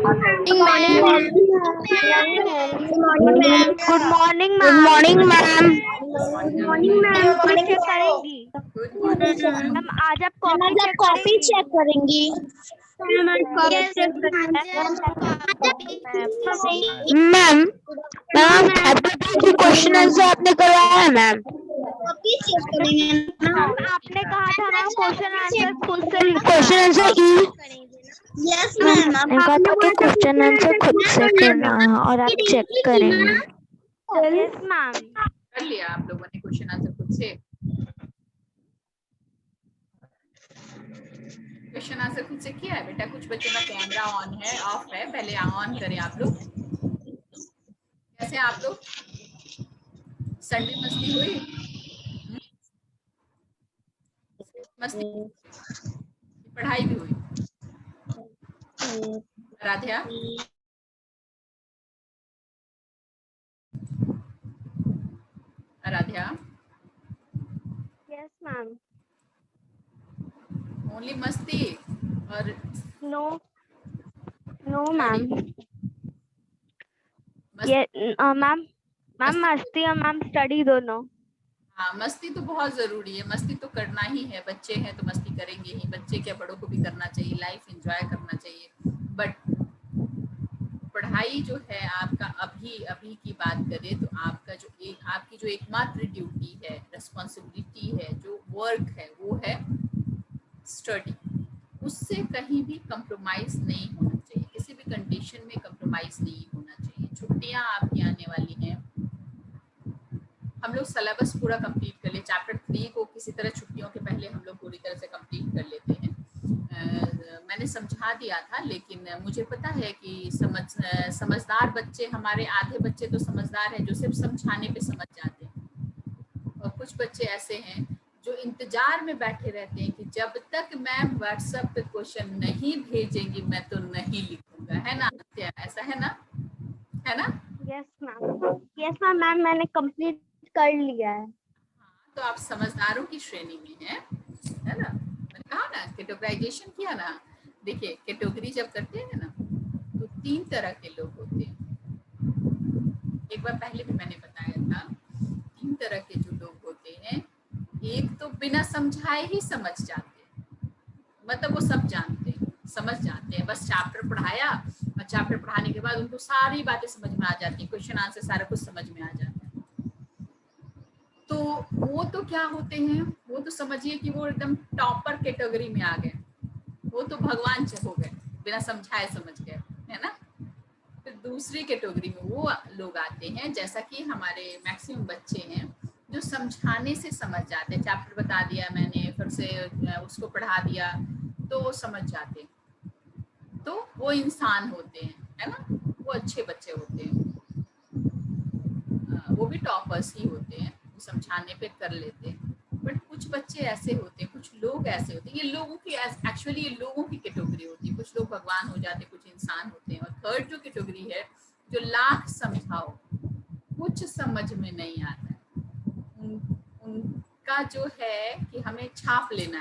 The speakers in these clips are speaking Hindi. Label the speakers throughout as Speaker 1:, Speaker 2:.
Speaker 1: Good morning
Speaker 2: Good
Speaker 1: ma'am.
Speaker 2: morning, ma'am.
Speaker 1: Copy check करेंगी मैम? आज आप कॉपी चेक
Speaker 2: कॉपी
Speaker 1: करेंगी?
Speaker 2: चेक करेंगी? मैम, मैम की क्वेश्चन आंसर आपने करवाया है मैम? कॉपी चेक करेंगे
Speaker 1: मैम आपने कहा था मैम क्वेश्चन आंसर खुद से लिखना
Speaker 2: क्वेश्चन
Speaker 1: है।
Speaker 2: आंसर यस मैम,
Speaker 3: कहा था कि क्वेश्चन आंसर खुद से करना है और आप चेक करेंगे।
Speaker 1: Yes ma'am.
Speaker 4: कर लिया आप लोगों ने क्वेश्चन आंसर खुद से? क्वेश्चन आंसर खुद से किया है बेटा? कुछ बच्चों का कैमरा ऑन है, ऑफ है, पहले ऑन करें आप लोग। कैसे आप लोग? संडे मस्ती हुई? मस्ती, पढ़ाई भी हुई? Radhya, Aaradhya,
Speaker 1: yes ma'am.
Speaker 4: Only मस्ती और
Speaker 1: नो मैम। मैम मस्ती और मैम स्टडी दोनों।
Speaker 4: हाँ, मस्ती तो बहुत जरूरी है, मस्ती तो करना ही है, बच्चे हैं तो मस्ती करेंगे ही, बच्चे क्या बड़ों को भी करना चाहिए, लाइफ एंजॉय करना चाहिए। बट पढ़ाई जो है आपका, अभी की बात करें तो आपका जो आपकी जो एकमात्र ड्यूटी है, रिस्पॉन्सिबिलिटी है, जो वर्क है वो है स्टडी। उससे कहीं भी कंप्रोमाइज नहीं होना चाहिए, किसी भी कंडीशन में कंप्रोमाइज नहीं होना चाहिए। छुट्टियां आपकी आने वाली हैं, हम लोग सिलेबस पूरा कंप्लीट कर ले, चैप्टर 3 को किसी तरह छुट्टियों के पहले हम लोग पूरी तरह से कंप्लीट कर लेते हैं। मैंने समझा दिया था, लेकिन मुझे पता है कि समझदार बच्चे, हमारे आधे बच्चे तो समझदार हैं जो सिर्फ समझाने पे समझ जाते हैं, और कुछ बच्चे ऐसे हैं जो इंतजार में बैठे रहते हैं कि जब तक मैम व्हाट्सएप पे क्वेश्चन नहीं भेजेंगी मैं तो नहीं लिखूंगा, है ना? ऐसा है ना? है ना?
Speaker 1: Yes ma'am. यस मैम मैंने कंप्लीट कर लिया है।
Speaker 4: तो आप समझदारों की श्रेणी में हैं, है ना? मैंने कहा ना, कैटेगराइजेशन किया ना। देखिए, कैटेगरी जब करते हैं ना तो 3 तरह के लोग होते हैं। एक बार पहले भी मैंने बताया था, 3 तरह के जो लोग होते हैं, एक तो बिना समझाए ही समझ जाते हैं, मतलब वो सब जानते हैं, समझ जाते हैं, बस चैप्टर पढ़ाया और चैप्टर पढ़ाने के बाद उनको सारी बातें समझ में आ जाती है, क्वेश्चन आंसर सारा कुछ समझ में आ जाता है। तो वो तो क्या होते हैं, वो तो समझिए कि वो एकदम टॉपर कैटेगरी में आ गए, वो तो भगवान हो गए, बिना समझाए समझ गए, है ना? फिर दूसरी कैटेगरी में वो लोग आते हैं, जैसा कि हमारे मैक्सिमम बच्चे हैं जो समझाने से समझ जाते हैं, चैप्टर बता दिया मैंने, फिर से उसको पढ़ा दिया तो वो समझ जाते हैं, तो वो इंसान होते हैं, है ना? वो अच्छे बच्चे होते हैं, वो भी टॉपर्स ही होते हैं, समझाने पे कर लेते हैं। बट कुछ बच्चे ऐसे होते हैं, कुछ लोग ऐसे होते हैं, ये लोगों की एक्चुअली ये लोगों की कैटेगरी होती है, कुछ लोग भगवान हो जाते हैं, कुछ इंसान होते हैं। और थर्ड जो कैटेगरी है, जो लाख समझाओ कुछ समझ में नहीं आता है, उनका जो है कि हमें छाप लेना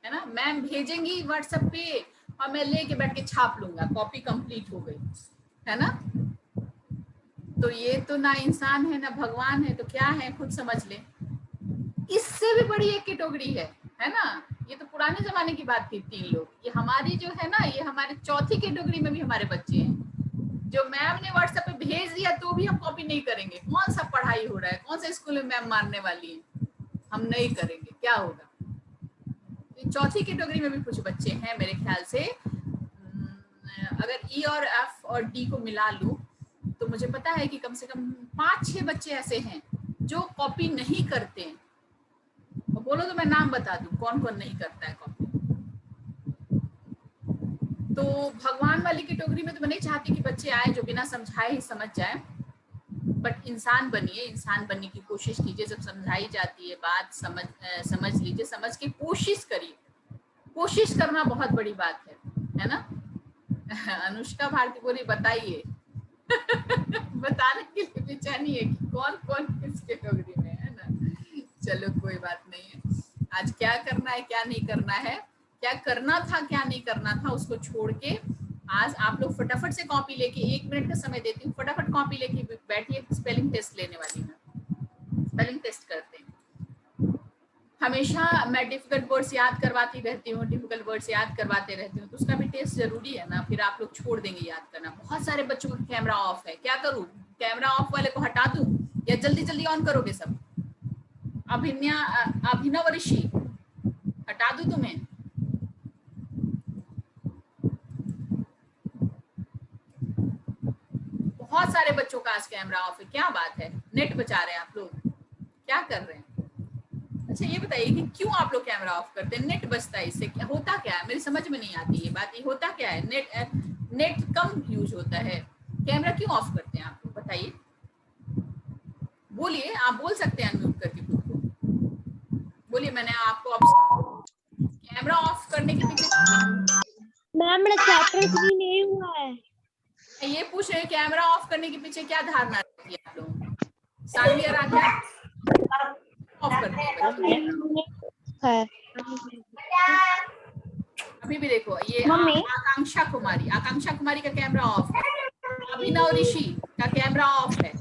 Speaker 4: है ना? मैम भेजेंगी व्हाट्सएप पे और मैं लेके बैठ के छाप लूंगा, कॉपी कंप्लीट हो गई, है ना? तो ये तो ना इंसान है ना भगवान है, तो क्या है खुद समझ ले। इससे भी बड़ी एक कैटेगरी है ना? ये तो पुराने जमाने की बात थी, 3 लोग। ये हमारी जो है ना, ये हमारे चौथी कैटेगरी में भी हमारे बच्चे हैं, जो मैम ने व्हाट्सएप पे भेज दिया तो भी हम कॉपी नहीं करेंगे। कौन सा पढ़ाई हो रहा है, कौन सा स्कूल में मैम मारने वाली है, हम नहीं करेंगे, क्या होगा? चौथी कैटेगरी में भी कुछ बच्चे हैं मेरे ख्याल से, अगर ई और एफ और डी को मिला लूं तो मुझे पता है कि कम से कम 5-6 बच्चे ऐसे हैं जो कॉपी नहीं करते हैं। और बोलो तो मैं नाम बता दूं कौन कौन नहीं करता है कॉपी। तो भगवान वाली कैटेगरी में तो मैं नहीं चाहती कि बच्चे आए जो बिना समझाए ही समझ जाए, बट इंसान बनिए, इंसान बनने की कोशिश कीजिए। जब समझाई जाती है बात, समझ लीजिए, समझ के कोशिश करिए। कोशिश करना बहुत बड़ी बात है ना? अनुष्का भारती बोली बताइए बताने के लिए बेचैनी है कि कौन कौन किस कैटेगरी में है ना। चलो कोई बात नहीं है, आज क्या करना है क्या नहीं करना है, क्या करना था क्या नहीं करना था, उसको छोड़ के आज आप लोग फटाफट से कॉपी लेके, 1 मिनट का समय देती हूँ, फटाफट कॉपी लेके बैठिए, स्पेलिंग टेस्ट लेने वाली हूँ। स्पेलिंग टेस्ट करते हैं। हमेशा मैं डिफिकल्ट वर्ड्स याद करवाती रहती हूँ, डिफिकल्ट वर्ड्स याद करवाते रहती हूँ, तो उसका भी टेस्ट जरूरी है ना, फिर आप लोग छोड़ देंगे याद करना। बहुत सारे बच्चों का कैमरा ऑफ है, क्या करूँ? कैमरा ऑफ वाले को हटा दूँ या जल्दी जल्दी ऑन करोगे सब? अभिनव ऋषि, हटा दूँ तुम्हें? बहुत सारे बच्चों का आज कैमरा ऑफ है, क्या बात है? नेट बचा रहे हैं आप लोग, क्या कर रहे हैं? अच्छा ये बताइए कि क्यों आप लोग कैमरा ऑफ करते हैं? नेट बचता है, इससे क्या होता? क्या है, मेरी समझ में नहीं आती ये बात। ये होता क्या है? नेट कम यूज होता है, कैमरा क्यों ऑफ करते हैं आप लोग, बताइए? बोलिए, आप बोल सकते हैं अनम्यूट करके खुद को, बोलिए। मैंने आपको कैमरा ऑफ करने के पीछे
Speaker 1: मैम मेरा चैप्टर 3 नहीं हुआ है।
Speaker 4: ये पूछ रहे हैं कैमरा ऑफ करने के पीछे क्या धारणा रखी है आप लोग? सानवी आराध्या ऑफ करते हैं। अभी भी देखो, ये आकांक्षा कुमारी का कैमरा ऑफ है। अभिनव ऋषि का कैमरा ऑफ है।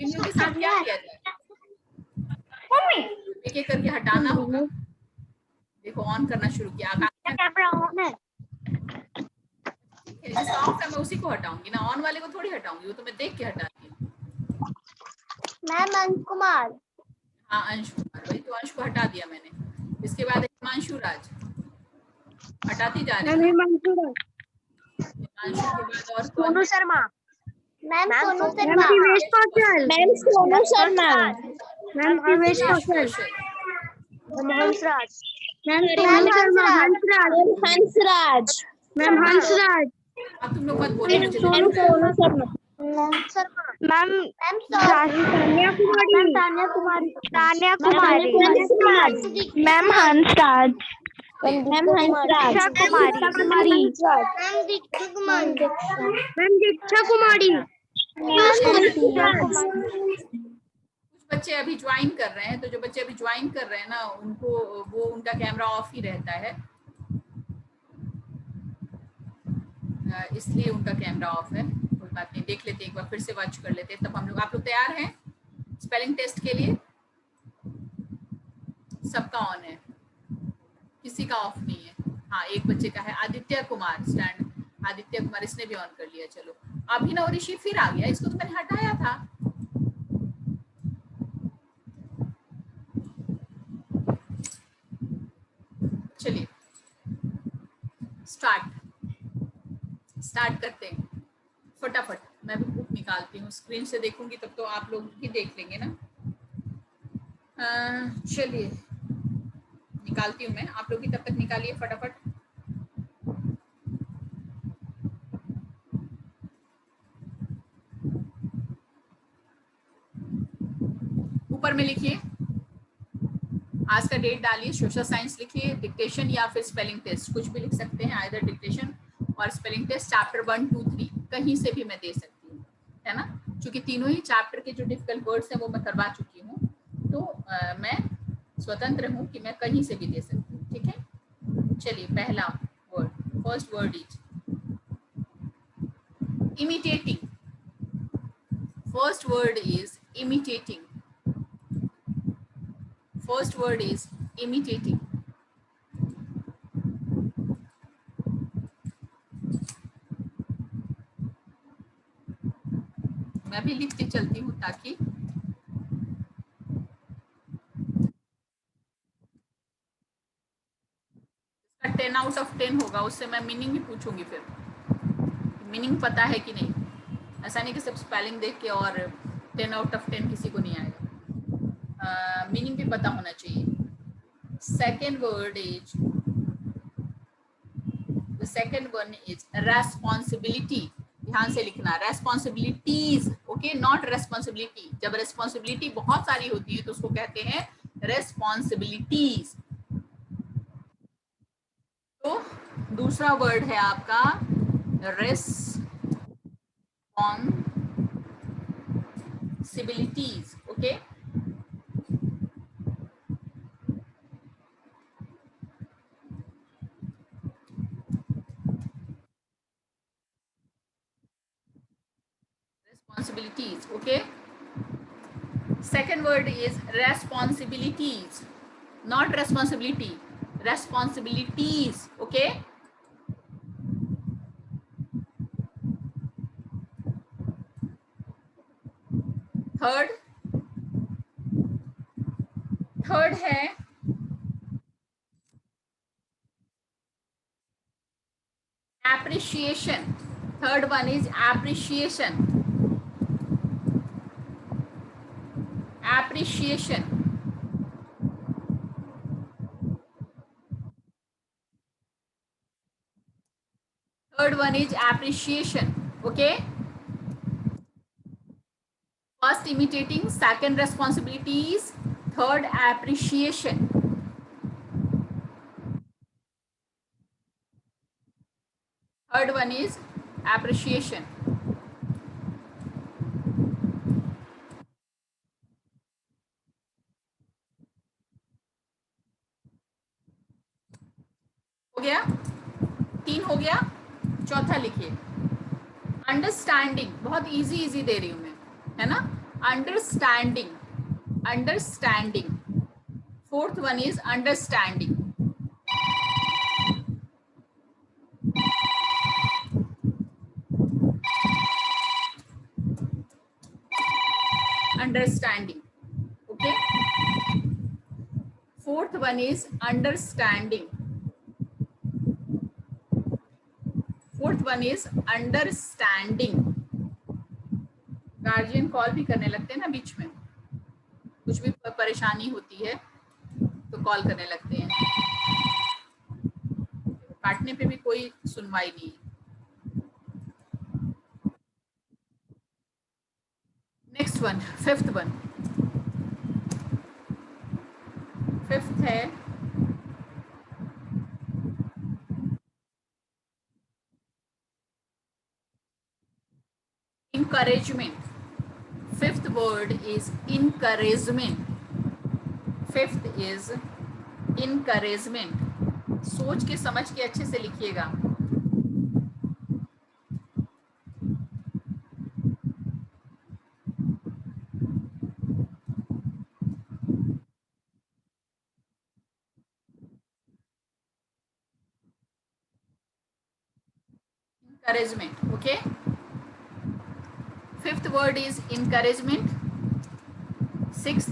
Speaker 4: इनके साथ क्या किया जाए? एक एक करके हटाना होगा। देखो ऑन करना शुरू किया। आकांक्षा
Speaker 1: कैमरा ऑन है।
Speaker 4: जिसका ऑफ है मैं उसी को हटाऊंगी ना, ऑन वाले को थोड़ी हटाऊंगी, वो तो मैं देख के हटाती हूँ।
Speaker 1: मैम अंश कुमार।
Speaker 4: हाँ अंश कुमार, वही तो, अंश को हटा दिया मैंने। इसके बाद हिमांशु राज, हटाती जा रही हूँ। हिमांशु के बाद और
Speaker 1: Sonu Sharma. Ma'am Sonu Sharma.
Speaker 4: Ma'am
Speaker 1: Divesh Kaushal. Ma'am Sonu Sharma. Ma'am Divesh Kaushal. Ma'am Hansraj. Ma'am Sonu Sharma. Hansraj. Ma'am Hansraj.
Speaker 4: अब तुम लोग मत बोलो मुझे।
Speaker 1: Sonu Sharma. Ma'am Tanya Kumari. Tanya Kumari. Ma'am Hansraj. Ma'am Hansraj. Kumari. Ma'am Diksha Kumari. Ma'am Diksha Kumari.
Speaker 4: कुछ बच्चे अभी ज्वाइन कर रहे हैं, तो जो बच्चे अभी ज्वाइन कर रहे हैं ना, उनका कैमरा ऑफ ही रहता है, इसलिए उनका कैमरा ऑफ है। कोई बात नहीं, देख लेते एक बार, फिर से वॉच कर लेते हैं। तब हम लोग, आप लोग तैयार हैं स्पेलिंग टेस्ट के लिए? सबका ऑन है, किसी का ऑफ नहीं है। हाँ एक बच्चे का है, आदित्य कुमार आदित्य कुमार, इसने भी ऑन कर लिया। चलो अभिनव ऋषि फिर आ गया, इसको तो मैंने हटाया था। चलिए स्टार्ट करते हैं फटाफट। मैं भी बुक निकालती हूँ, स्क्रीन से देखूंगी तब तो आप लोग भी देख लेंगे ना। चलिए निकालती हूँ मैं, आप लोग भी तब तक निकालिए फटाफट। ऊपर में लिखिए, आज का डेट डालिए, सोशल साइंस लिखिए, डिक्टेशन या फिर स्पेलिंग टेस्ट, कुछ भी लिख सकते हैं, आइदर डिक्टेशन और स्पेलिंग टेस्ट, चैप्टर 1, 2, 3 कहीं से भी मैं दे सकती हूँ, है ना, क्योंकि तीनों ही चैप्टर के जो डिफिकल्ट वर्ड्स हैं वो मैं करवा चुकी हूँ, तो मैं स्वतंत्र हूँ कि मैं कहीं से भी दे सकती हूँ, ठीक है। चलिए पहला word, first word is imitating. First word is imitating. First word is imitating. मैं भी लिखती चलती हूँ ताकि इसका 10 आउट ऑफ 10 होगा, उससे मैं मीनिंग भी पूछूंगी, फिर मीनिंग पता है कि नहीं। ऐसा नहीं कि सब स्पेलिंग देख के और 10 आउट ऑफ 10 किसी को नहीं आएगा, मीनिंग भी पता होना चाहिए। Second word is, the second one is responsibility. ध्यान से लिखना, रेस्पॉन्सिबिलिटीज, ओके, नॉट रेस्पॉन्सिबिलिटी। जब रेस्पॉन्सिबिलिटी बहुत सारी होती है तो उसको कहते हैं रेस्पॉन्सिबिलिटीज। तो दूसरा वर्ड है आपका responsibilities, okay। responsibilities. Okay. Second word is responsibilities, not responsibility, responsibilities. Okay. Third है appreciation. Third one is appreciation. Appreciation. Third one is appreciation. Okay. First imitating, second responsibilities, third appreciation. Third one is appreciation. हो गया, 3 हो गया। चौथा लिखिए अंडरस्टैंडिंग, बहुत इजी दे रही हूं मैं, है ना। Understanding, understanding. Fourth one is understanding. Understanding. Okay, fourth one is understanding. Fourth one is understanding. Guardian call भी करने लगते हैं ना बीच में, कुछ भी परेशानी होती है तो कॉल करने लगते हैं, काटने पे भी कोई सुनवाई नहीं। Next one, fifth one. Fifth है encouragement. Fifth word is encouragement. Fifth is encouragement. सोच के समझ के अच्छे से लिखिएगा। encouragement. Okay, fifth word is encouragement. Sixth,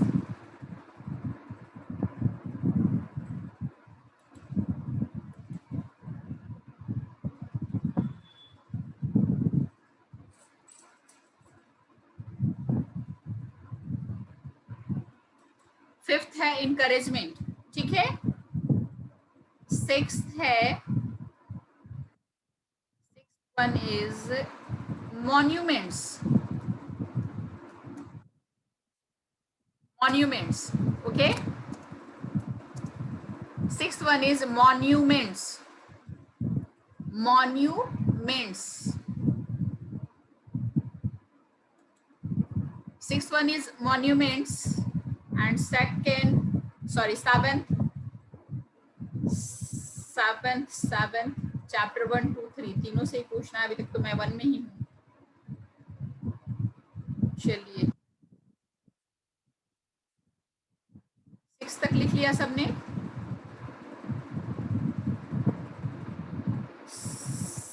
Speaker 4: fifth है encouragement, ठीक है। सिक्स्थ है, sixth one is monuments. Monuments. Okay, sixth one is monuments. Monuments. Sixth one is monuments. And seventh chapter 1, 2, 3 तीनों से ही पूछना है। अभी तक तो मैं 1 में ही हूँ। चलिए 6 तक लिख लिया सबने।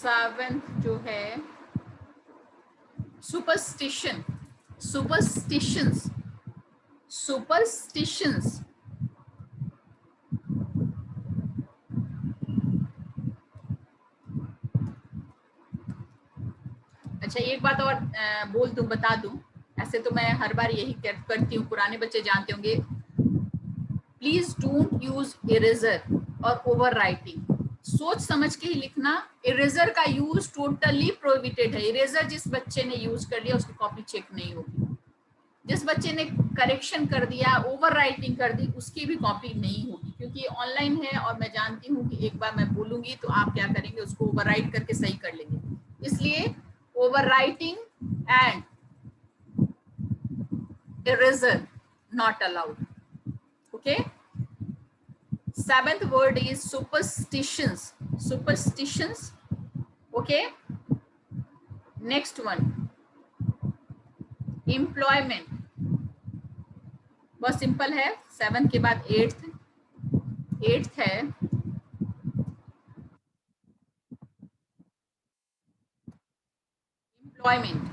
Speaker 4: 7th जो है सुपरस्टिशन, सुपरस्टिशंस, सुपरस्टिशंस। अच्छा एक बात और बोल दूं, बता दूं, ऐसे तो मैं हर बार यही करती हूँ, पुराने बच्चे जानते होंगे। प्लीज डोंट यूज इरेजर और ओवर राइटिंग। सोच समझ के ही लिखना। इरेजर का यूज टोटली प्रोहिबिटेड है। इरेजर जिस बच्चे ने यूज कर लिया उसकी कॉपी चेक नहीं होगी। जिस बच्चे ने करेक्शन कर दिया, ओवर राइटिंग कर दी, उसकी भी कॉपी नहीं होगी, क्योंकि ऑनलाइन है और मैं जानती हूँ कि एक बार मैं बोलूंगी तो आप क्या करेंगे, उसको ओवर राइट करके सही कर लेंगे। इसलिए overwriting and eraser not allowed. Okay, 7th word is superstitions. Superstitions. Okay, next one employment बहुत सिंपल है, 7 के बाद 8th है एम्प्लॉयमेंट।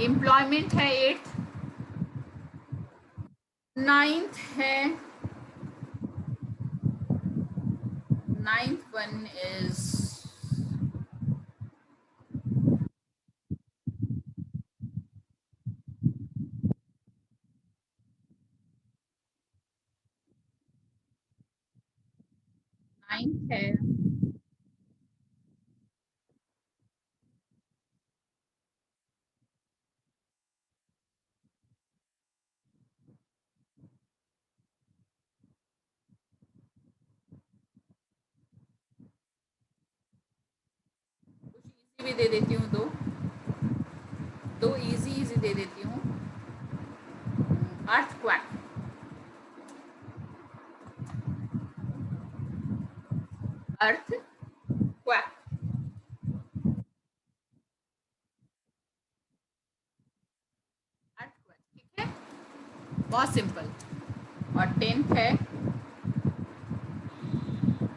Speaker 4: एम्प्लॉयमेंट है 8th। 9th है, 9th one is ninth है भी दे देती हूँ, दो इजी दे देती हूँ। अर्थक्वेक, अर्थक्वेक, अर्थक्वेक, ठीक है, बहुत सिंपल। और 10th है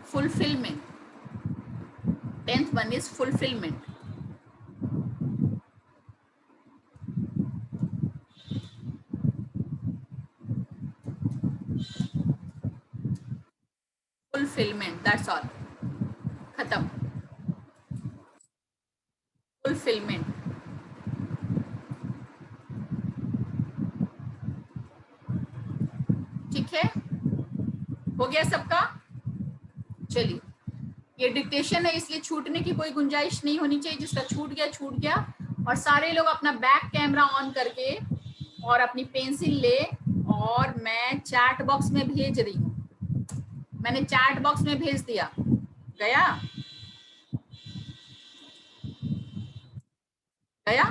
Speaker 4: fulfilment. 10th one is fulfillment। Fulfilment, that's all, खत्म। फुलफिलमेंट, ठीक है, हो गया सबका। चलिए, ये डिक्टेशन है इसलिए छूटने की कोई गुंजाइश नहीं होनी चाहिए, जिसका छूट गया छूट गया। और सारे लोग अपना बैक कैमरा ऑन करके और अपनी पेंसिल ले, और मैं चैट बॉक्स में भेज रही हूँ। मैंने चैट बॉक्स में भेज दिया, गया गया,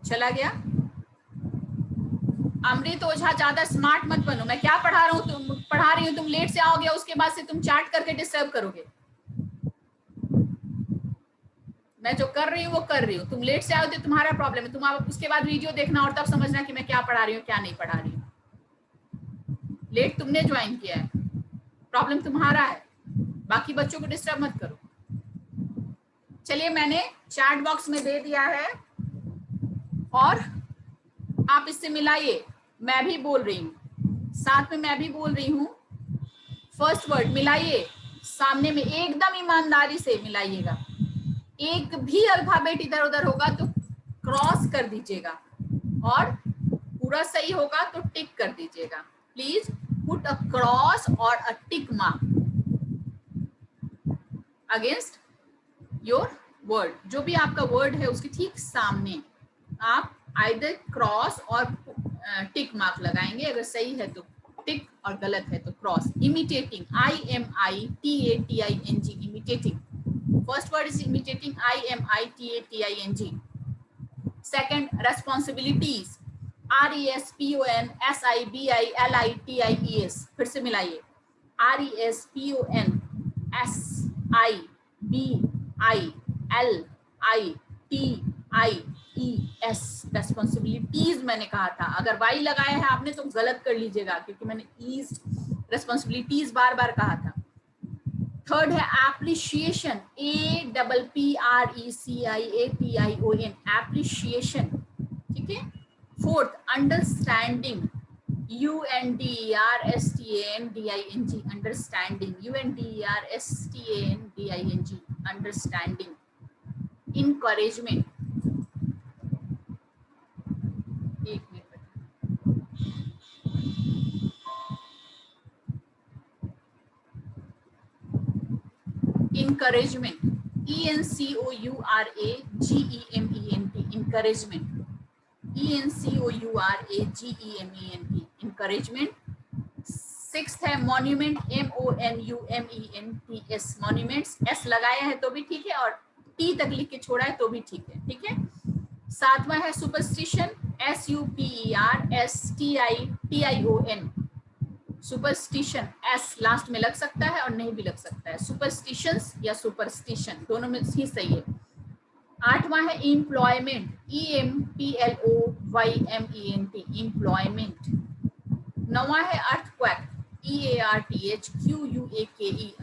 Speaker 4: चला गया। अमृत ओझा, ज्यादा स्मार्ट मत बनो। मैं क्या पढ़ा रहा हूँ, तुम पढ़ा रही हूँ, तुम लेट से आओगे, उसके बाद से तुम चैट करके डिस्टर्ब करोगे। मैं जो कर रही हूँ वो कर रही हूँ, तुम लेट से आओ तो तुम्हारा प्रॉब्लम है। तुम आप उसके बाद वीडियो देखना और तब समझना कि मैं क्या पढ़ा रही हूँ क्या नहीं पढ़ा रही हूँ। लेट तुमने ज्वाइन किया है, प्रॉब्लम तुम्हारा है, बाकी बच्चों को डिस्टर्ब मत करो। चलिए, मैंने चैट बॉक्स में दे दिया है और आप इससे मिलाइए। मैं भी बोल रही हूँ, साथ में मैं भी बोल रही हूँ। फर्स्ट वर्ड मिलाइए, सामने में एकदम ईमानदारी से मिलाइएगा। एक भी अल्फाबेट इधर उधर होगा तो क्रॉस कर दीजिएगा, और पूरा सही होगा तो टिक कर दीजिएगा। प्लीज पुट अ क्रॉस और a tick mark against your word. जो भी आपका वर्ड है उसके ठीक सामने आप आइदर क्रॉस और टिक मार्क लगाएंगे। अगर सही है तो टिक और गलत है तो cross. Imitating, IMITATING, imitating. First word is imitating, IMITATING। Second, responsibilities, RESPONSIBILITIES। फिर से मिलाइए, RESPONSIBILITIES। रेस्पॉन्सिबिलिटीज मैंने कहा था, अगर वाई लगाया है आपने तो गलत कर लीजिएगा, क्योंकि मैंने ईज रेस्पॉन्सिबिलिटीज बार बार कहा था। थर्ड है एप्रिशिएशन, APPRECIATION, एप्रिशिएशन, ठीक है। Fourth, understanding, UNDERSTANDING, understanding, UNDERSTANDING, understanding. Encouragement, एक minute, encouragement, ENCOURAGEMENT, encouragement, ENCOURAGEMENT, encouragement। Sixth है मॉन्यूमेंट, MONUMENTS, मॉन्यूमेंट्स। S लगाया है तो भी ठीक है और T तक लिख के छोड़ा है तो भी ठीक है, ठीक है। सातवां है superstition, SUPERSTITION, superstition S last में लग सकता है और नहीं भी लग सकता है, सुपरस्टिशंस या सुपरस्टिशन दोनों में ही सही है। 8वां है एम्प्लॉयमेंट, EMPLOYMENT, एम्प्लॉयमेंट। 9वां है अर्थक्वेक, EARTHQUAKE,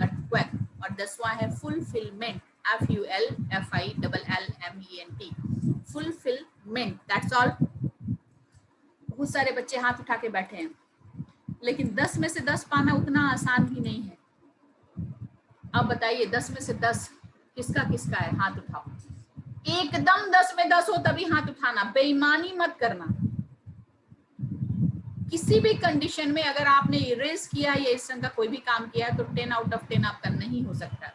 Speaker 4: अर्थक्वेक। और 10वां है fulfilment, FULFILLMENT, fulfilment. That's all. बहुत सारे बच्चे हाथ उठा के बैठे हैं, लेकिन 10 में से 10 पाना उतना आसान भी नहीं है। अब बताइए 10 में से 10 किसका किसका है? हाथ उठाओ। एकदम 10 में 10 हो तभी हाथ उठाना, बेईमानी मत करना। किसी भी कंडीशन में अगर आपने इरेज किया या इस तरह का कोई भी काम किया तो 10 आउट ऑफ 10 आपका नहीं हो सकता,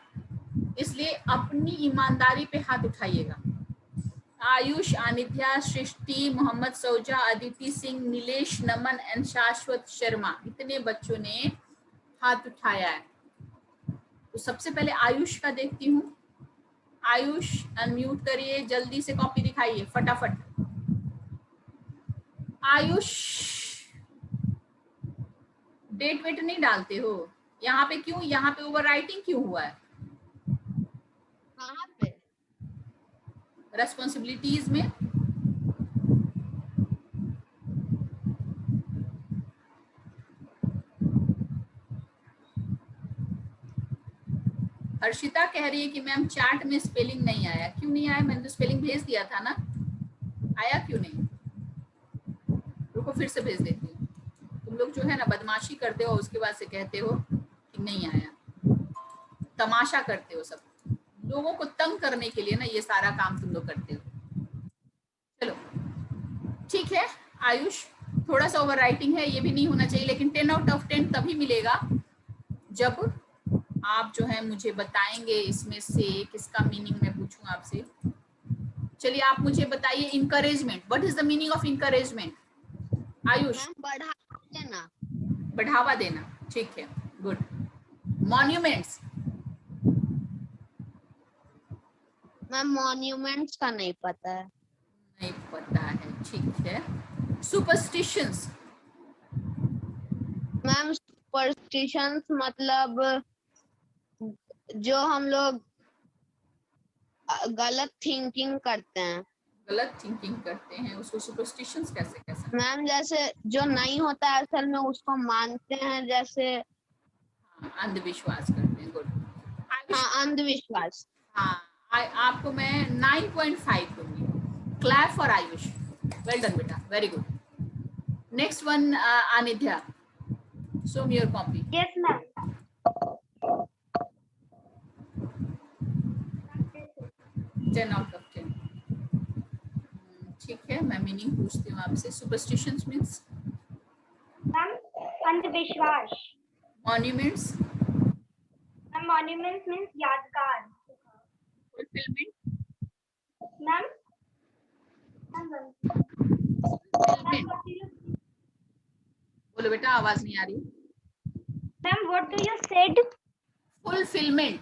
Speaker 4: इसलिए अपनी ईमानदारी पे हाथ उठाइएगा। आयुष, अनिध्या, सृष्टि, मोहम्मद सौजा, अदिति सिंह, नीलेश, नमन एंड शाश्वत शर्मा, इतने बच्चों ने हाथ उठाया है। तो सबसे पहले आयुष का देखती हूँ। आयुष अनम्यूट करिए, जल्दी से कॉपी दिखाइए फटाफट। आयुष डेट वेट नहीं डालते हो यहाँ पे, क्यों? यहाँ पे ओवर राइटिंग क्यों हुआ है?
Speaker 2: कहाँ पे?
Speaker 4: रेस्पॉन्सिबिलिटीज में। हर्षिता कह रही है कि मैम चार्ट में स्पेलिंग नहीं आया। क्यों नहीं आया? मैंने तो स्पेलिंग भेज दिया था ना, आया क्यों नहीं? रुको फिर से भेज देती हूँ। तुम लोग जो है ना बदमाशी करते हो, उसके बाद से कहते हो कि नहीं आया, तमाशा करते हो। सब लोगों को तंग करने के लिए ना ये सारा काम तुम लोग करते हो। चलो ठीक है आयुष, थोड़ा सा ओवर राइटिंग है, ये भी नहीं होना चाहिए, लेकिन 10 आउट ऑफ 10 तभी मिलेगा जब आप जो है मुझे बताएंगे इसमें से किसका मीनिंग मैं पूछूं आपसे। चलिए आप मुझे बताइए encouragement, what is the meaning of encouragement? Ayush?
Speaker 2: बढ़ावा देना।
Speaker 4: बढ़ावा देना, ठीक है, गुड। मॉन्यूमेंट्स?
Speaker 2: मैम मॉन्यूमेंट्स का नहीं पता है।
Speaker 4: नहीं पता है, ठीक है। सुपरस्टिशंस?
Speaker 2: मैम सुपरस्टिशंस मतलब जो हम लोग गलत थिंकिंग करते हैं।
Speaker 4: गलत थिंकिंग करते हैं उसको सुपरस्टिशंस कैसे कह सकते हैं?
Speaker 2: मैम जैसे जो नहीं होता है असल में उसको मानते हैं, जैसे
Speaker 4: अंधविश्वास करते हैं, गुड।
Speaker 2: हाँ अंधविश्वास।
Speaker 4: हाँ आपको मैं 9.5 दूंगी। Clap for Ayush, well done बेटा, very good. Next one Anidhya, show me your copy.
Speaker 1: Yes ma'am.
Speaker 4: 10 out of 10, ठीक है। मैं मीनिंग पूछती हूँ आपसे। Superstitions means?
Speaker 1: मैम अंधविश्वास।
Speaker 4: मॉन्यूमेंट्स?
Speaker 1: मैम मॉन्यूमेंट्स मीन्स यादगार।
Speaker 4: फुलफिलमेंट?
Speaker 1: मैम
Speaker 4: बोलो बेटा, आवाज नहीं आ रही।
Speaker 1: Ma'am what do you said?
Speaker 4: Fulfilment.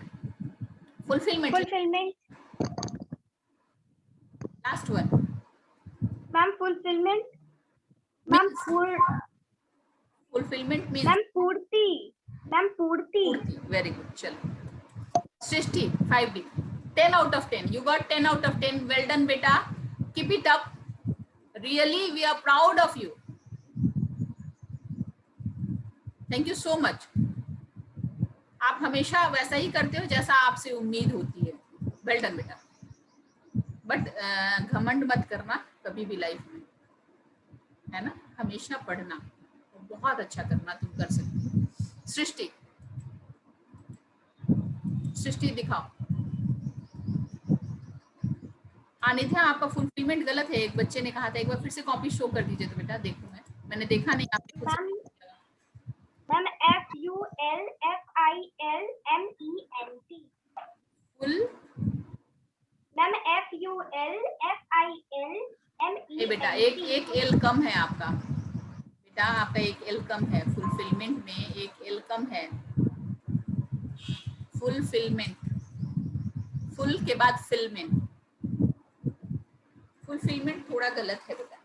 Speaker 4: Fulfilment,
Speaker 1: fulfilment.
Speaker 4: Last one.
Speaker 1: Ma'am fulfilment. Ma'am
Speaker 4: fulfilment means?
Speaker 1: Ma'am पूर्ति। मैम पूर्ति।
Speaker 4: Very good. चलो Srishti 5D, 10 out of 10, you got 10 out of 10, well done बेटा, keep it up, really we are proud of you, thank you so much. आप हमेशा वैसा ही करते हो जैसा आपसे उम्मीद होती है, वेल डन बेटा। बट घमंड मत करना कभी भी लाइफ में, है ना, हमेशा पढ़ना, बहुत अच्छा करना, तुम कर सकते हो। सृष्टि, सृष्टि दिखाओ। अनिध्या आपका फुलफिलमेंट गलत है, एक बच्चे ने कहा था, एक बार फिर से कॉपी शो कर दीजिए तो बेटा देखूं, मैंने देखा नहीं आपने खुद से।
Speaker 1: Ma'am FULFILMENT।
Speaker 4: Full?
Speaker 1: Ma'am FULFILMENT।
Speaker 4: बेटा एक एल कम है आपका, बेटा आपका एक एल कम है, फुलफिलमेंट में एक एल कम है। फुलफिलमेंट, फुल के बाद फिलमेंट, फुलफिलमेंट थोड़ा गलत है बेटा।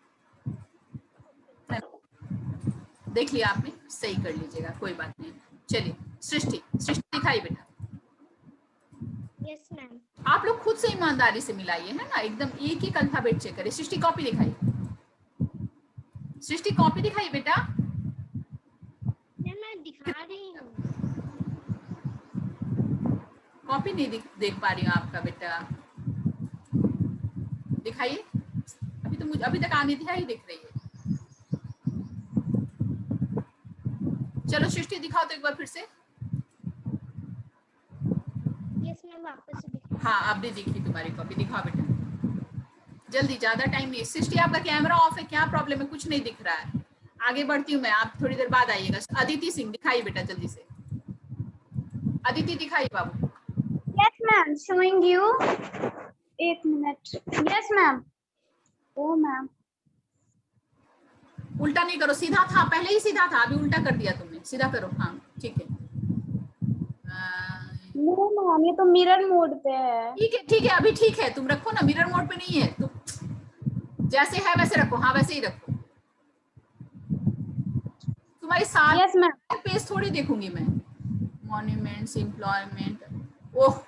Speaker 4: देख लिया आपने, सही कर लीजिएगा, कोई बात नहीं। चलिए सृष्टि, सृष्टि दिखाई बेटा।
Speaker 1: Yes ma'am.
Speaker 4: आप लोग खुद से ईमानदारी से मिलाइए, है ना, एकदम एक एक अल्फाबेट चेक करिए। सृष्टि कॉपी दिखाइए, सृष्टि कॉपी दिखाइए बेटा।
Speaker 1: मैं दिखा रही हूँ।
Speaker 4: कॉपी नहीं देख पा रही हूँ आपका बेटा, दिखाइए। अभी तो मुझे अभी तक आने दिया ही दिख रही है। चलो सृष्टि दिखाओ तो एक बार फिर से।
Speaker 1: यस मैम, वापस से दिखा।
Speaker 4: हाँ अब भी दिखी तुम्हारी कॉपी, दिखाओ बेटा जल्दी, ज्यादा टाइम नहीं। सृष्टि आपका कैमरा ऑफ है, क्या प्रॉब्लम है? कुछ नहीं दिख रहा है। आगे बढ़ती हूँ मैं, आप थोड़ी देर बाद आइएगा। अदिति सिंह दिखाइए बेटा जल्दी से, अदिति दिखाइए बाबू।
Speaker 1: Yes ma'am, showing you. एक minute. Yes ma'am. Oh ma'am,
Speaker 4: उल्टा नहीं करो, सीधा था, पहले ही सीधा था, अभी उल्टा कर दिया तुमने, सीधा करो। हाँ ठीक है,
Speaker 1: नो मैम, ये तो मिरर मोड पे है।
Speaker 4: ठीक है ठीक है, अभी ठीक है, तुम रखो ना, मिरर मोड पे नहीं है, तुम जैसे है वैसे रखो। हाँ वैसे ही रखो। तुम्हारी साल
Speaker 1: यस मैम।
Speaker 4: पेज थोड़ी देखूंगी मैं। मॉन्यूमेंट्स, एम्प्लॉयमेंट, ओह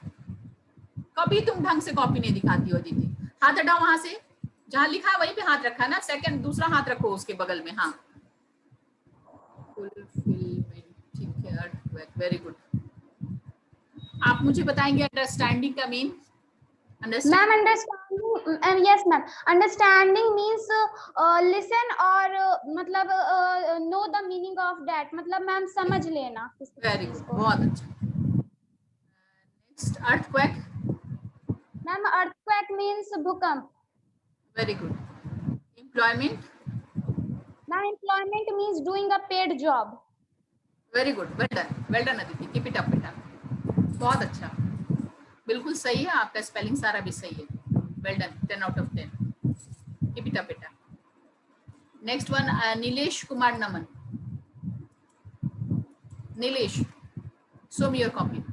Speaker 4: कभी तुम ढंग से कॉपी नहीं दिखाती हो दीदी। हाथ हटाओ वहां से, जहां लिखा है वहीं पे हाथ रखा ना, सेकंड दूसरा हाथ रखो उसके बगल में। हाँ फुलफिलमेंट, ठीक है, अर्थवर्क, वेरी गुड। आप मुझे बताएंगे अंडरस्टैंडिंग का mean?
Speaker 1: Ma'am understanding, yes ma'am, understanding means listen और मतलब know the meaning of that, मतलब मैम समझ लेना।
Speaker 4: वेरी गुड, बहुत अच्छा। Next earthquake.
Speaker 1: Ma'am earthquake means भूकंप।
Speaker 4: Very good. Employment?
Speaker 1: Ma'am employment means doing a paid job.
Speaker 4: Very good, well done Aditi, keep it up बेटा, बहुत अच्छा, बिल्कुल सही है, आपका स्पेलिंग सारा भी सही है। Well done, 10 out of 10, keep it up बेटा। Next one Nilesh Kumar Naman. Nilesh, show me your copy.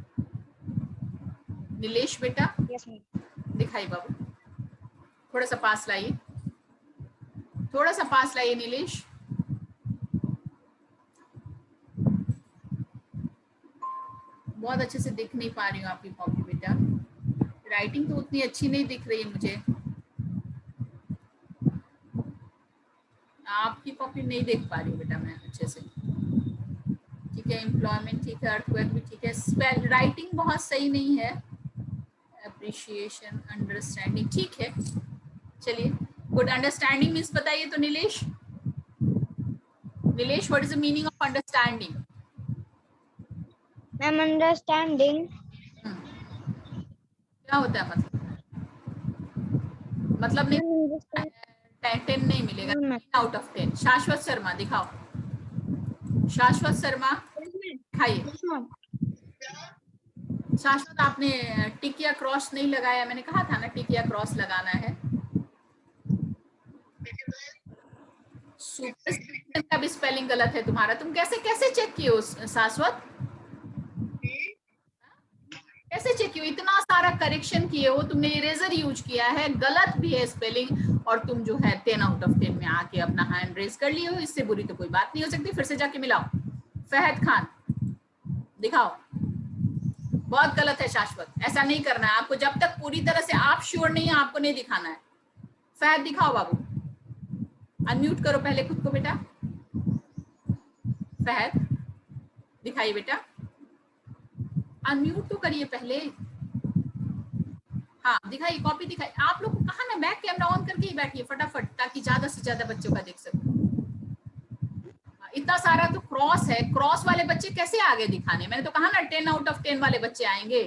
Speaker 4: Nilesh बेटा
Speaker 1: यस मैम।
Speaker 4: दिखाइए बाबू, थोड़ा सा पास लाइए, थोड़ा सा पास लाइए नीलेश। बहुत अच्छे से दिख नहीं पा रही हूँ आपकी कॉपी बेटा, राइटिंग तो उतनी अच्छी नहीं दिख रही है मुझे, आपकी कॉपी नहीं देख पा रही हूँ बेटा मैं अच्छे से। ठीक है, एम्प्लॉयमेंट ठीक है, अर्थक्वेक भी ठीक है, स्पेल राइटिंग बहुत सही नहीं है। अप्रिशिएशन, अंडरस्टैंडिंग ठीक है, चलिए गुड। अंडरस्टैंडिंग मीन्स बताइए तो Nilesh, Nilesh what is the meaning of understanding?
Speaker 1: Ma'am understanding
Speaker 4: क्या होता है मतलब नहीं, 10 नहीं मिलेगा, 9 आउट ऑफ 10। शाश्वत शर्मा दिखाओ, शाश्वत शर्मा दिखाइए। शाश्वत आपने टिक या क्रॉस नहीं लगाया, मैंने कहा था ना टिक या क्रॉस लगाना है। सुपर का भी स्पेलिंग गलत है तुम्हारा, तुम कैसे कैसे चेक किए हो शाश्वत? कैसे चेक किए? इतना सारा करेक्शन किए हो तुमने, इरेजर यूज किया है, गलत भी है स्पेलिंग, और तुम जो है 10 आउट ऑफ 10 में आके अपना हैंड रेज कर लिए हो, इससे बुरी तो कोई बात नहीं हो सकती। फिर से जाके मिलाओ। फहद खान दिखाओ, बहुत गलत है शाश्वत, ऐसा नहीं करना है आपको, जब तक पूरी तरह से आप श्योर नहीं है आपको नहीं दिखाना है। फहद दिखाओ बाबू, अनम्यूट करो पहले खुद को बेटा। फहद दिखाइए बेटा, अनम्यूट तो करिए पहले। हाँ दिखाइए, कॉपी दिखाइए। आप लोग को कहा ना बैक कैमरा ऑन करके ही बैठिए फटाफट, ताकि ज्यादा से ज्यादा बच्चों का देख सको। इतना सारा तो क्रॉस है, क्रॉस वाले बच्चे कैसे आगे दिखाने? मैंने तो कहा ना 10 आउट ऑफ 10 वाले बच्चे आएंगे,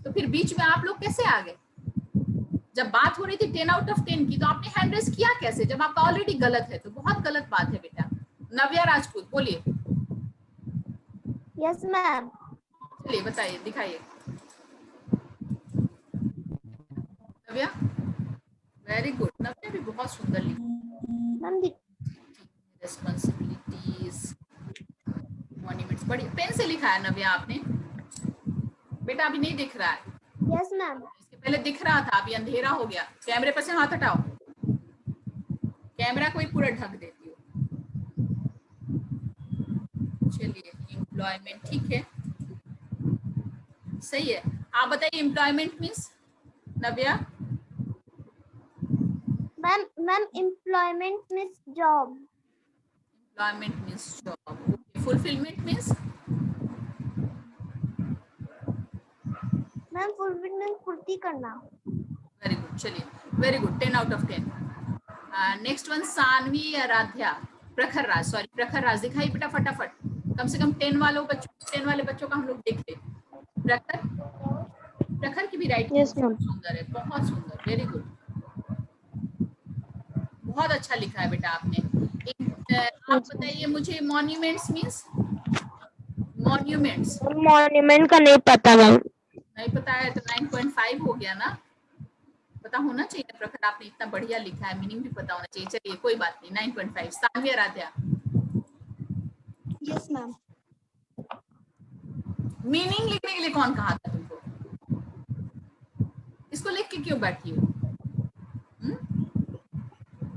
Speaker 4: तो फिर बीच में आप लोग कैसे आ गए? जब बात हो रही थी 10 आउट ऑफ 10 की, तो आपने हैंड रेज किया कैसे जब आपका ऑलरेडी गलत है? तो बहुत गलत बात है बेटा। नव्या राजपूत बोलिए।
Speaker 1: Yes ma'am.
Speaker 4: चलिए बताइए, दिखाइए नव्या। वेरी गुड, नव्या भी बहुत सुंदर लिखी। रिस्पॉन्सिबिलिटीज, मॉन्यूमेंट्स, बड़ी पेन से लिखा है नव्या आपने बेटा, अभी नहीं दिख रहा है।
Speaker 1: Yes ma'am.
Speaker 4: इसके पहले दिख रहा था, अभी अंधेरा हो गया। कैमरे पर से हाथ हटाओ, कैमरा को ही पूरा ढक देती हो। चलिए एम्प्लॉयमेंट ठीक है, सही है। आप बताइए employment means, Navya.
Speaker 2: Ma'am employment means job.
Speaker 4: Employment means job. Fulfilment means,
Speaker 2: ma'am fulfil means पूर्ति करना।
Speaker 4: वेरी गुड, चलिए very good, 10 out of 10। Next one Saanvi Aaradhya, Prakhar Raj, sorry प्रखर राज दिखाई बेटा फटाफट, कम से कम 10 वाले बच्चों का हम लोग देख ले। प्रखर, प्रखर की भी राइटिंग सुंदर है, बहुत सुंदर, वेरी गुड, बहुत अच्छा लिखा है बेटा आपने। आप बताइए मुझे मॉन्यूमेंट्स मीन्स, मॉन्यूमेंट्स
Speaker 2: मॉन्यूमेंट का नहीं पता मैम।
Speaker 4: नहीं पता है तो 9.5 हो गया ना, पता होना चाहिए प्रखर, आपने इतना बढ़िया लिखा है, मीनिंग भी पता होना चाहिए। चलिए कोई बात नहीं, 9.5। Saanvi Aaradhya,
Speaker 2: yes ma'am.
Speaker 4: Meaning लिखने के लिए कौन कहा था तुमको? इसको लिख के क्यों बैठी हो?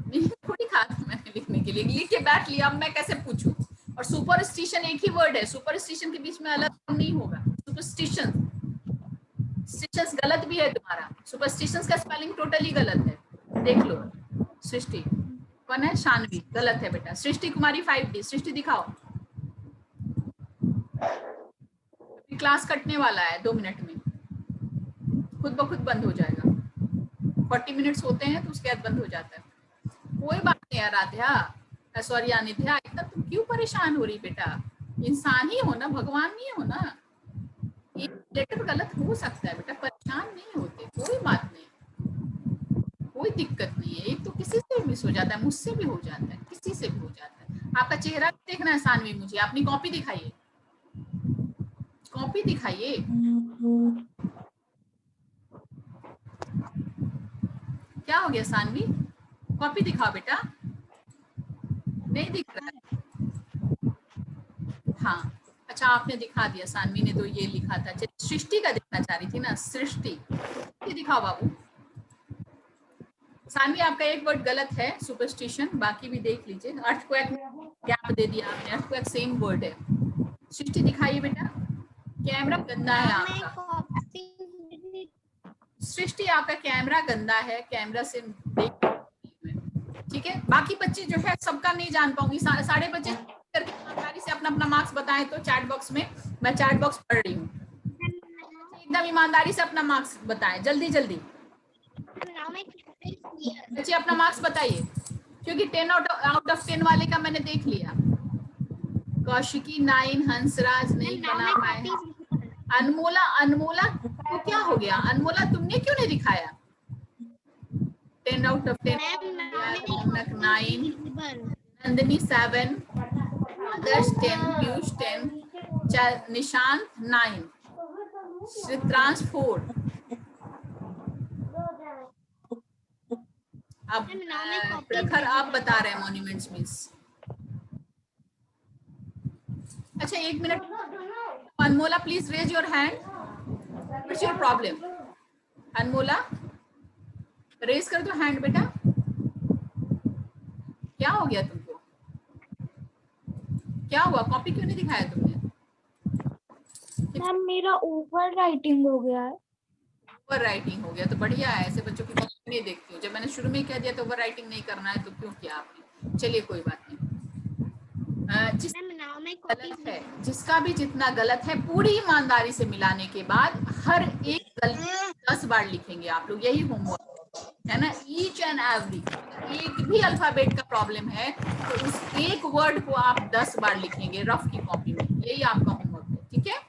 Speaker 4: मीनिंग थोड़ी कहा था मैंने लिखने के लिए, लिख के बैठ लिया, अब मैं कैसे पूछूं? और सुपरस्टिशन एक ही वर्ड है, सुपरस्टिशन के बीच में अलग नहीं होगा। सुपरस्टिशन, स्टिशंस गलत भी है तुम्हारा, सुपरस्टिशंस का स्पेलिंग टोटली गलत है, देख लो। सृष्टि कौन है? शानवी, गलत है बेटा। सृष्टि कुमारी 5D, सृष्टि दिखाओ। अभी क्लास कटने वाला है 2 मिनट में, खुद ब खुद बंद हो जाएगा, 40 मिनट्स होते हैं तो उसके बाद बंद हो जाता है। कोई बात नहीं आराध्या, सॉरी अनिध्या, इतना तुम क्यों परेशान हो रही बेटा? इंसान ही हो ना, भगवान नहीं हो ना, एक लेटर गलत हो सकता है बेटा, परेशान नहीं होते, कोई बात नहीं, कोई दिक्कत नहीं है। एक तो किसी से भी मिस हो जाता है, मुझसे भी हो जाता है, किसी से भी हो जाता है। आपका चेहरा देखना है सानवी मुझे, अपनी कॉपी दिखाइए, कॉपी दिखाइए। क्या हो गया सानवी? कॉपी दिखाओ बेटा, नहीं दिख रहा है। हाँ अच्छा, आपने दिखा दिया, सानवी ने तो ये लिखा था। सृष्टि का देखना चाह रही थी ना, सृष्टि दिखाओ बाबू। सानवी आपका एक वर्ड गलत है, सुपरस्टिशन, बाकी भी देख लीजिए। अर्थक्वेक गैप दे दिया आपने, अर्थक्वेक सेम वर्ड है। सृष्टि दिखाइए बेटा, कैमरा गंदा है आपका। सृष्टि आपका कैमरा गंदा है, कैमरा से देख, ठीक है। बाकी बच्चे जो है सबका नहीं जान पाऊंगी, सारे बच्चे करके ईमानदारी से अपना अपना मार्क्स बताएं तो चैट बॉक्स में, मैं चैट बॉक्स पढ़ रही हूँ, एकदम ईमानदारी से अपना मार्क्स बताएं, जल्दी जल्दी बच्चे अपना मार्क्स बताइए, क्योंकि 10 आउट ऑफ 10 वाले का मैंने देख लिया। कौशिकी 9, हंसराज नहीं बना पाए। अनमोला, अनमोला तो क्या हो गया? अनमोला तुमने क्यों नहीं दिखाया? 10 आउट ऑफ 10, 9, नंदिनी 7, आदर्श 10, पीयूष 10, निशांत 9, श्रित्रांश 4। अब प्रखर आप बता रहे हैं मॉन्यूमेंट्स मीन्स। अच्छा 1 minute, Anmola please raise your hand, what's your problem? Anmola raise कर दो हैंड बेटा, क्या हो गया तुमको? क्या हुआ? कॉपी क्यों नहीं दिखाया तुमने?
Speaker 2: मैम मेरा ओवर राइटिंग हो गया है।
Speaker 4: ओवर राइटिंग हो गया तो बढ़िया है, ऐसे बच्चों की कॉपी नहीं देखती हूँ। जब मैंने शुरू में कह दिया तो ओवर राइटिंग नहीं करना है तो क्यों किया आपने? चलिए कोई बात नहीं। गलत है, जिसका भी जितना गलत है पूरी ईमानदारी से मिलाने के बाद हर एक गलती 10 बार लिखेंगे आप लोग, यही होमवर्क है ना। ईच एंड एवरी, एक भी अल्फाबेट का प्रॉब्लम है तो उस एक वर्ड को आप 10 बार लिखेंगे रफ की कॉपी में, यही आपका होमवर्क है, ठीक है।